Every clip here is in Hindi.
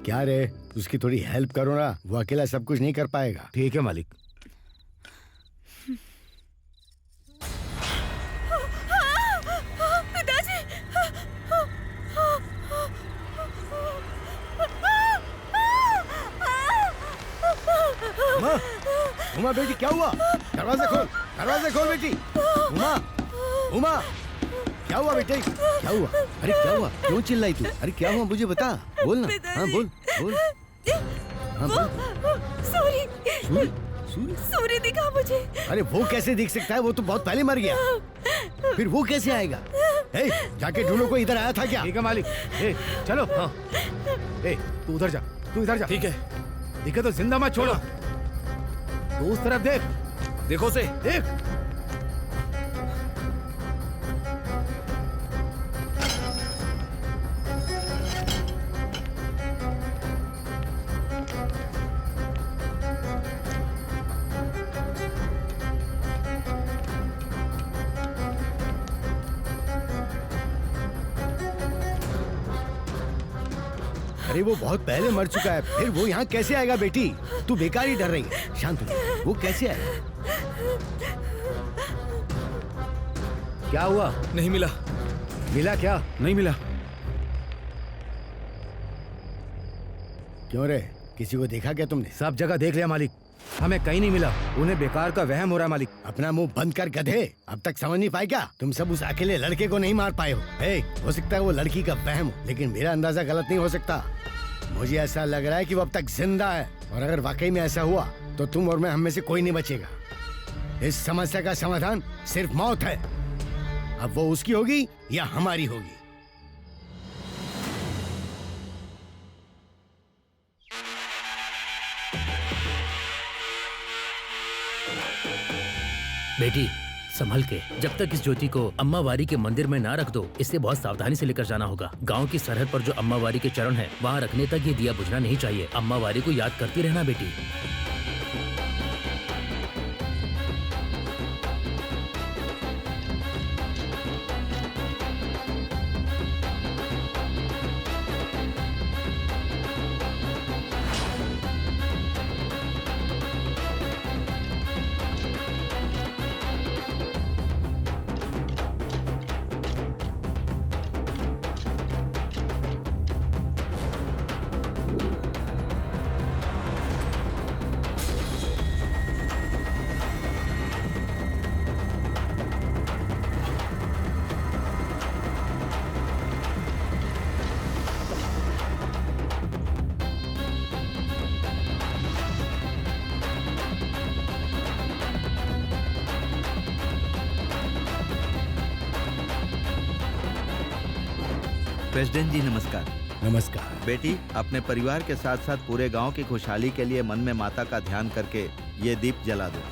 क्या रे, उसकी थोड़ी हेल्प करो ना, वो अकेला सब कुछ नहीं कर पाएगा। ठीक है मालिक। पिताजी! उमा, उमा बेटी क्या हुआ? दरवाजा खोल, दरवाजा खोल बेटी। उमा, उमा, क्या हुआ बेटे? क्या हुआ? अरे क्या हुआ? क्यों चिल्लाई तू? अरे क्या हुआ मुझे बता, बोल ना। हाँ बोल, बोल। हाँ बोल। सूरी, सूरी दिखा मुझे। अरे वो कैसे दिख सकता है? वो तो बहुत पहले मर गया। फिर वो कैसे आएगा? ए, जाके ढूंढो, कोई इधर आया था क्या? ठीक है मालिक। ए, चलो। हाँ। ए, तू उधर जा, तू इधर जा। ठीक है। दिखे तो जिंदा मत छोड़ो। तू उस तरफ देख, देखो से। देख। अरे वो बहुत पहले मर चुका है, फिर वो यहाँ कैसे आएगा बेटी? तू बेकार ही डर रही है। शांत हो, वो कैसे आएगा? क्या हुआ? नहीं मिला। मिला क्या? नहीं मिला। क्यों रे, किसी को देखा क्या तुमने? सब जगह देख लिया मालिक, हमें कहीं नहीं मिला। उन्हें बेकार का वहम हो रहा है मालिक। अपना मुंह बंद कर गधे, अब तक समझ नहीं पाए क्या? तुम सब उस अकेले लड़के को नहीं मार पाए हो। हो सकता है वो लड़की का वहम हो, लेकिन मेरा अंदाजा गलत नहीं हो सकता। मुझे ऐसा लग रहा है कि वो अब तक जिंदा है, और अगर वाकई में ऐसा हुआ तो तुम और मैं, हम में से कोई नहीं बचेगा। इस समस्या का समाधान सिर्फ मौत है। अब वो उसकी होगी या हमारी होगी। बेटी संभल के, जब तक इस ज्योति को अम्मा वारी के मंदिर में ना रख दो, इसे बहुत सावधानी से लेकर जाना होगा। गांव की सरहद पर जो अम्मा वारी के चरण है, वहाँ रखने तक ये दिया बुझना नहीं चाहिए। अम्मा वारी को याद करती रहना बेटी। प्रेसिडेंट जी नमस्कार। नमस्कार बेटी, अपने परिवार के साथ साथ पूरे गांव की खुशहाली के लिए मन में माता का ध्यान करके ये दीप जला दो।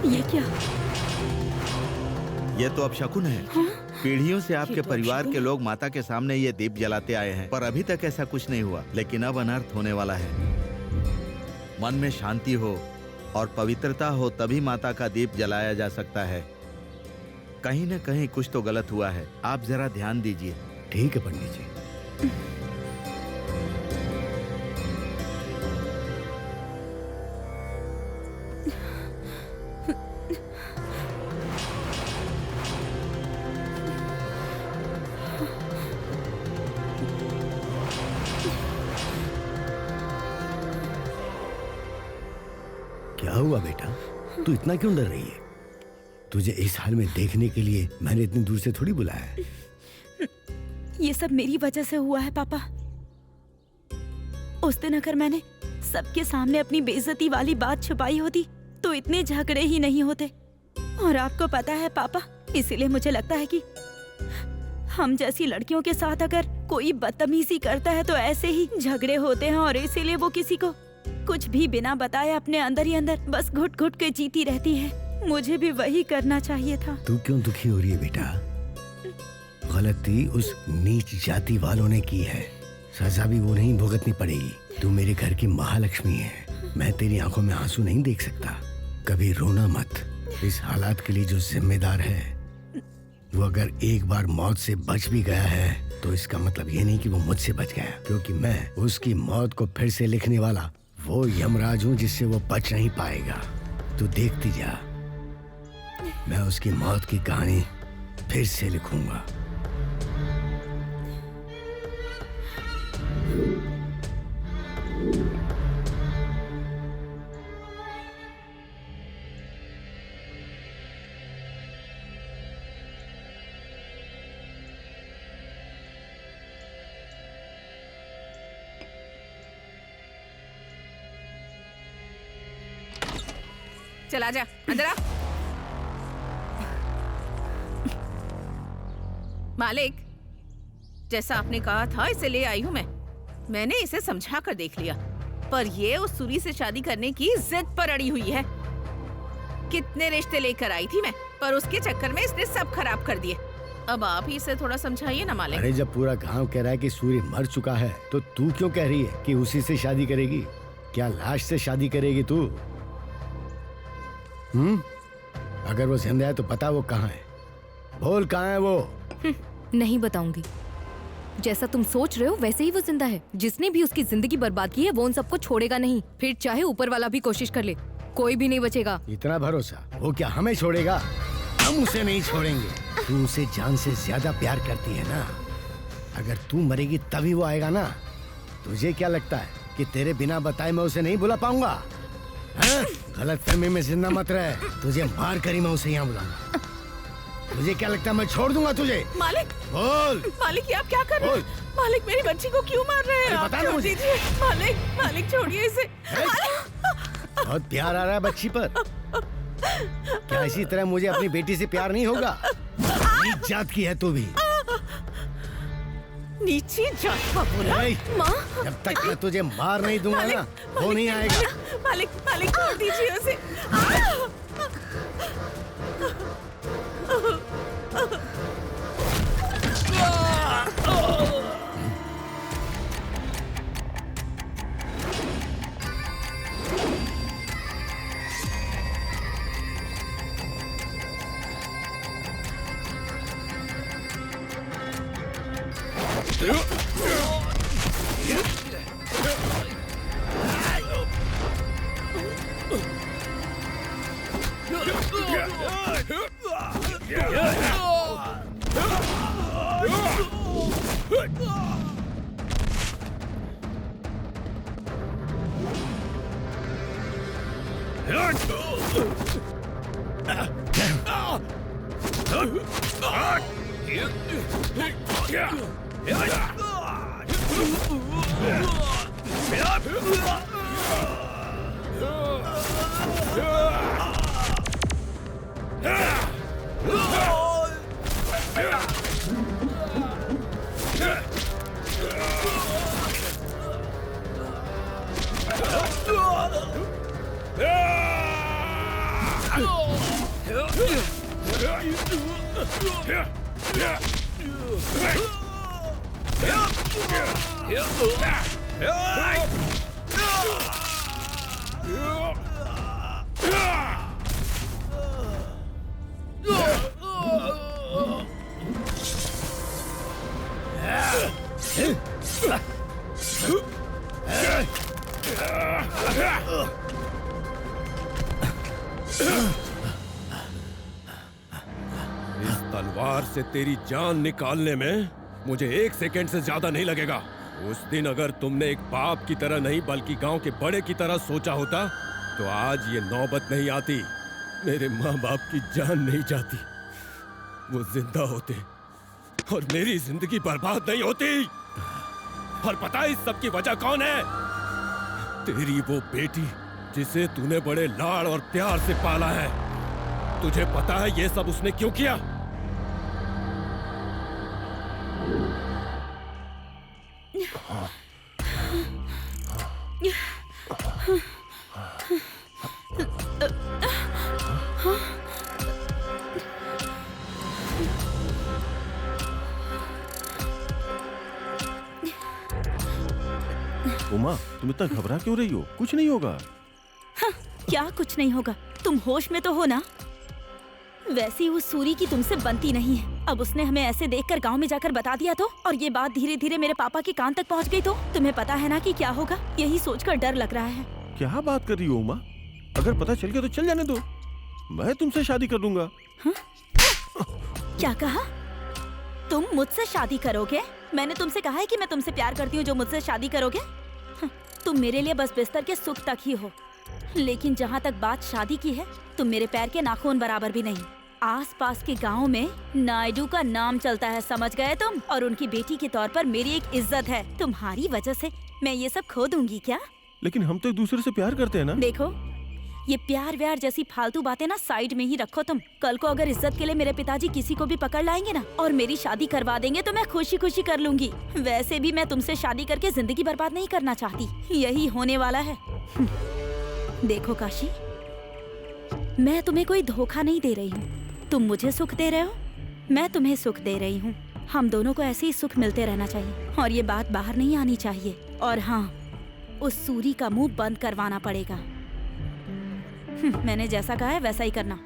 ये क्या? ये तो अब शकुन है। पीढ़ियों से आपके परिवार के लोग माता के सामने ये दीप जलाते आए हैं, पर अभी तक ऐसा कुछ नहीं हुआ। लेकिन अब अनर्थ होने वाला है। मन में शांति हो और पवित्रता हो तभी माता का दीप जलाया जा सकता है। कहीं न कहीं कुछ तो गलत हुआ है। आप जरा ध्यान दीजिए। ठीक है पंडित जी। क्या हुआ बेटा, तू इतना क्यों डर रही है? तुझे इस हाल में देखने के लिए मैंने इतनी दूर से थोड़ी बुलाया है। ये सब मेरी वजह से हुआ है पापा। उस दिन अगर मैंने सबके सामने अपनी बेइज्जती वाली बात छुपाई होती तो इतने झगड़े ही नहीं होते। और आपको पता है पापा, इसीलिए मुझे लगता है कि हम जैसी लड़कियों के साथ अगर कोई बदतमीजी करता है तो ऐसे ही झगड़े होते हैं, और इसीलिए वो किसी को कुछ भी बिना बताए अपने अंदर ही अंदर बस घुट घुट के जीती रहती है। मुझे भी वही करना चाहिए था। तू क्यों दुखी हो रही है बेटा? गलती उस नीच जाति वालों ने की है, सजा भी वो नहीं भुगतनी पड़ेगी। तू मेरे घर की महालक्ष्मी है, मैं तेरी आंखों में आंसू नहीं देख सकता। कभी रोना मत। इस हालात के लिए जो जिम्मेदार है वो अगर एक बार मौत से बच भी गया है तो इसका मतलब ये नहीं कि वो मुझसे बच गया, क्योंकि मैं उसकी मौत को फिर से लिखने वाला वो यमराज हूँ जिससे वो बच नहीं पाएगा। तू देखती जा, मैं उसकी मौत की कहानी फिर से लिखूंगा। चला जा अंदर आ। मालिक, जैसा आपने कहा था इसे ले आई हूँ मैं। मैंने इसे समझा कर देख लिया, पर ये उस सूरी से शादी करने की जिद पर अड़ी हुई है। कितने रिश्ते लेकर आई थी मैं, पर उसके चक्कर में इसने सब खराब कर दिए। अब आप ही इसे थोड़ा समझाइए ना मालिक। अरे जब पूरा गांव कह रहा है कि सूर्य मर चुका है तो तू क्यों कह रही है कि उसी से शादी करेगी? क्या लाश से शादी करेगी तू? अगर वो जिंदा है तो बता वो कहाँ है, बोल कहाँ है वो। नहीं बताऊंगी। जैसा तुम सोच रहे हो वैसे ही वो जिंदा है। जिसने भी उसकी जिंदगी बर्बाद की है वो उन सबको छोड़ेगा नहीं, फिर चाहे ऊपर वाला भी कोशिश कर ले, कोई भी नहीं बचेगा। इतना भरोसा? वो क्या हमें छोड़ेगा? हम उसे नहीं छोड़ेंगे। तू उसे जान से ज्यादा प्यार करती है ना, अगर तू मरेगी तभी वो आएगा ना। तुझे क्या लगता है कि तेरे बिना बताए मैं उसे नहीं बुला पाऊंगा? गलत फहमी में जिंदा मत रहे, तुझे मार कर ही मैं उसे यहाँ बुलाऊंगा। तुझे क्या लगता है मैं छोड़ दूंगा तुझे? मालिक, बोल। मालिक ये आप क्या कर रहे हैं? मालिक मेरी बच्ची को क्यों मार रहे हैं? बता ना मुझे। मालिक, मालिक छोड़िए इसे। बहुत प्यार आ रहा है बच्ची पर। क्या इसी तरह मुझे अपनी बेटी से प्यार नहीं होगा? नीच जात की है तू भी। नीची जात का बोला? माँ, जब तक मैं तुझे मार नहीं दूंगा ना वो नहीं आएगा। मालिक, मालिक छोड़ दीजिए उसे। इस तलवार से तेरी जान निकालने में मुझे 1 सेकंड से ज्यादा नहीं लगेगा। उस दिन अगर तुमने एक बाप की तरह नहीं बल्कि गांव के बड़े की तरह सोचा होता तो आज ये नौबत नहीं आती। मेरे माँ बाप की जान नहीं जाती, वो जिंदा होते और मेरी जिंदगी बर्बाद नहीं होती। और पता है इस सब की वजह कौन है? तेरी वो बेटी जिसे तूने बड़े लाड़ और प्यार से पाला है, तुझे पता है ये सब उसने क्यों किया? उमा, तुम इतना घबरा क्यों रही हो? कुछ नहीं होगा। क्या कुछ नहीं होगा? तुम होश में तो हो ना? वैसी उस सूरी की तुमसे बनती नहीं है। अब उसने हमें ऐसे देखकर गांव में जाकर बता दिया तो, और ये बात धीरे धीरे मेरे पापा के कान तक पहुंच गई तो तुम्हें पता है ना कि क्या होगा? यही सोचकर डर लग रहा है। क्या बात कर रही हो उमा? अगर पता चल गया तो चल जाने दो, मैं तुमसे शादी कर लूंगा। क्या कहा? तुम मुझसे शादी करोगे? मैंने तुमसे कहा है कि मैं तुमसे प्यार करती हूँ जो मुझसे शादी करोगे? तुम मेरे लिए बस बिस्तर के सुख तक ही हो, लेकिन जहाँ तक बात शादी की है, तुम मेरे पैर के नाखून बराबर भी नहीं। आसपास के गांव में नायडू का नाम चलता है, समझ गए तुम? और उनकी बेटी के तौर पर मेरी एक इज्जत है। तुम्हारी वजह से मैं ये सब खो दूंगी क्या? लेकिन हम तो एक दूसरे से प्यार करते हैं ना। देखो, ये प्यार व्यार जैसी फालतू बातें ना साइड में ही रखो तुम। कल को अगर इज्जत के लिए मेरे पिताजी किसी को भी पकड़ लाएंगे ना और मेरी शादी करवा देंगे तो मैं खुशी खुशी कर लूंगी। वैसे भी मैं तुमसे शादी करके जिंदगी बर्बाद नहीं करना चाहती, यही होने वाला है। देखो काशी, मैं तुम्हें कोई धोखा नहीं दे रही हूँ। तुम मुझे सुख दे रहे हो, मैं तुम्हें सुख दे रही हूँ। हम दोनों को ऐसे ही सुख मिलते रहना चाहिए और ये बात बाहर नहीं आनी चाहिए। और हाँ, उस सूरी का मुंह बंद करवाना पड़ेगा। मैंने जैसा कहा है वैसा ही करना।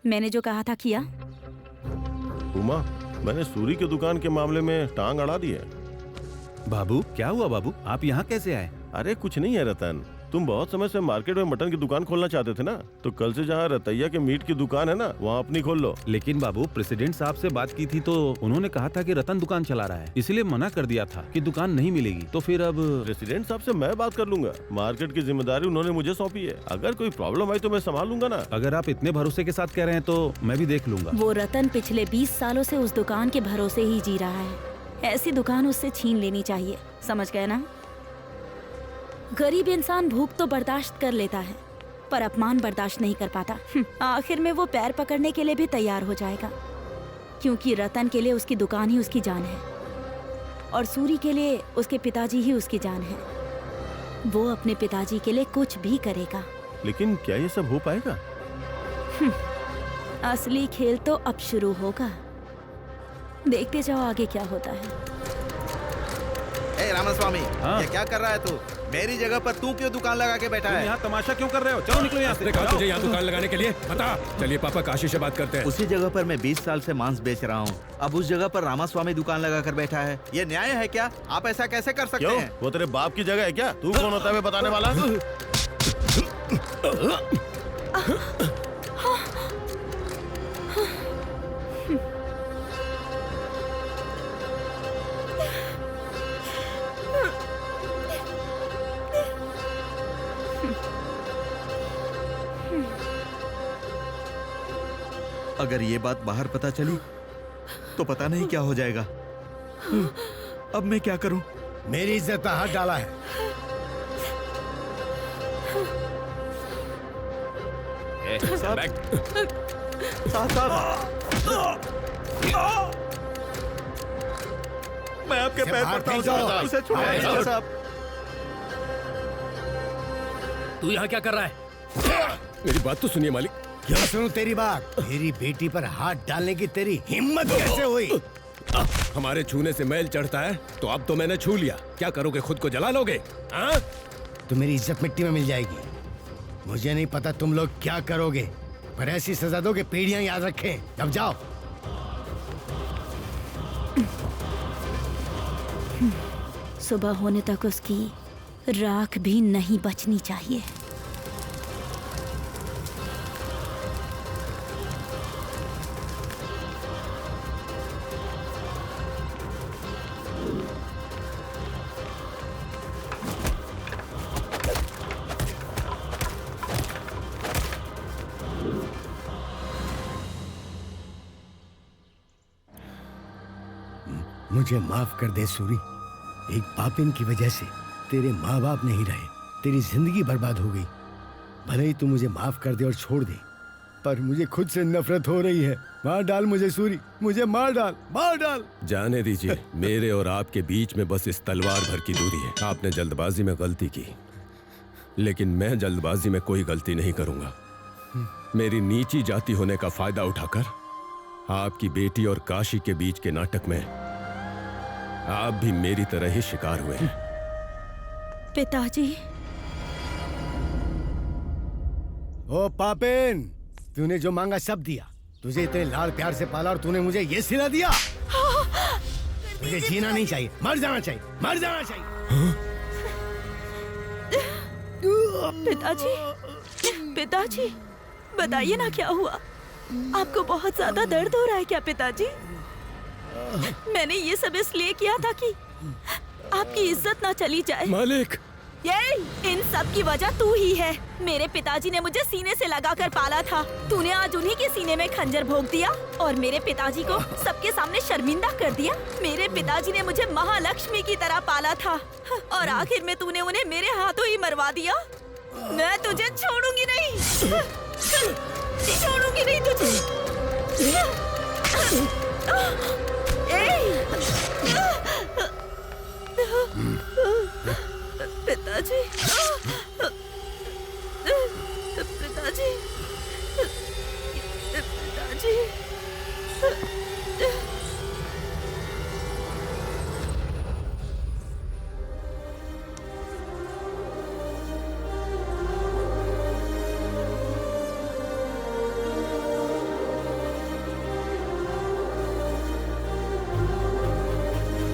मैंने जो कहा था किया? उमा, मैंने सूरी की दुकान के मामले में टांग अड़ा दी है। बाबू, क्या हुआ बाबू? आप यहाँ कैसे आए? अरे कुछ नहीं है रतन, तुम बहुत समय से मार्केट में मटन की दुकान खोलना चाहते थे ना, तो कल से जहाँ रतैया के मीट की दुकान है ना, वहाँ अपनी खोल लो। लेकिन बाबू, प्रेसिडेंट साहब से बात की थी तो उन्होंने कहा था कि रतन दुकान चला रहा है, इसलिए मना कर दिया था कि दुकान नहीं मिलेगी। तो फिर अब प्रेसिडेंट साहब से मैं बात कर लूंगा। मार्केट की जिम्मेदारी उन्होंने मुझे सौंपी है। अगर कोई प्रॉब्लम आई तो मैं संभाल लूंगा ना। अगर आप इतने भरोसे के साथ कह रहे हैं तो मैं भी देख लूंगा। वो रतन पिछले 20 सालों से उस दुकान के भरोसे ही जी रहा है। ऐसी दुकान उससे छीन लेनी चाहिए, समझ गए ना? गरीब इंसान भूख तो बर्दाश्त कर लेता है, पर अपमान बर्दाश्त नहीं कर पाता। आखिर में वो पैर पकड़ने के लिए भी तैयार हो जाएगा, क्योंकि रतन के लिए उसकी दुकान ही उसकी जान है और सूरी के लिए उसके पिताजी ही उसकी जान है। वो अपने पिताजी के लिए कुछ भी करेगा। लेकिन क्या ये सब हो पाएगा? असली खेल तो अब शुरू होगा, देखते जाओ आगे क्या होता है। ए रामास्वामी, हाँ? ये क्या कर रहा है तू? मेरी जगह पर तू क्यों दुकान लगा के बैठा है? यहाँ तमाशा क्यों कर रहे हो? चलो निकलो यहाँ से। कहा तुझे यहाँ दुकान लगाने के लिए? बता। चलिए पापा, काशी से बात करते हैं। उसी जगह पर मैं 20 साल से मांस बेच रहा हूँ, अब उस जगह पर रामास्वामी दुकान लगा कर बैठा है। ये न्याय है क्या? आप ऐसा कैसे कर सकते क्यों? हैं? वो तेरे बाप की जगह है क्या? तू कौन होता है बताने वाला? अगर ये बात बाहर पता चली तो पता नहीं क्या हो जाएगा। अब मैं क्या करूं? मेरी इज्जत पर हाथ डाला है। मैं आपके पैर पड़ता हूं साहब, उसे छुड़ाइए साहब। तू यहाँ क्या कर रहा है? मेरी बात तो सुनिए मालिक। क्यों सुनूं तेरी बात? मेरी बेटी पर हाथ डालने की तेरी हिम्मत कैसे हुई? हमारे छूने से मैल चढ़ता है तो अब तो मैंने छू लिया, क्या करोगे? खुद को जला लोगे? हाँ? तो मेरी इज्जत मिट्टी में मिल जाएगी। मुझे नहीं पता तुम लोग क्या करोगे, पर ऐसी सजा दो कि पीढ़ियां याद रखें। अब जाओ। सुबह होने तक उसकी राख भी नहीं बचनी चाहिए। मुझे माफ कर दे सूरी। एक पापिन की वजह से तेरे माँ बाप नहीं रहे, तेरी जिंदगी बर्बाद हो गई। भले ही तू मुझे माफ कर दे और छोड़ दे, पर मुझे खुद से नफरत हो रही है। मार डाल मुझे सूरी, मुझे मार डाल, मार डाल। जाने दीजिए, मेरे और आपके बीच में बस इस तलवार भर की दूरी है। आपने जल्दबाजी में गलती की, लेकिन मैं जल्दबाजी में कोई गलती नहीं करूंगा। मेरी नीची जाति होने का फायदा उठाकर आपकी बेटी और काशी के बीच के नाटक में आप भी मेरी तरह ही शिकार हुए हैं। पिताजी। ओ पापिन, तूने जो मांगा सब दिया। तुझे इतने लाड़ प्यार से पाला और तूने मुझे ये सिला दिया। मुझे जीना नहीं चाहिए, मर जाना चाहिए, मर जाना चाहिए। पिताजी, पिताजी, बताइए ना क्या हुआ? आपको बहुत ज्यादा दर्द हो रहा है क्या पिताजी? मैंने ये सब इसलिए किया था कि आपकी इज्जत ना चली जाए। मालिक, ये इन सब की वजह तू ही है। मेरे पिताजी ने मुझे सीने से लगाकर पाला था। तूने आज उन्हीं के सीने में खंजर भोंक दिया और मेरे पिताजी को सबके सामने शर्मिंदा कर दिया। मेरे पिताजी ने मुझे महालक्ष्मी की तरह पाला था और आखिर में तूने उन्हें मेरे हाथों ही मरवा दिया। मैं तुझे छोड़ूंगी नहीं, छोड़ूंगी नहीं तुझे।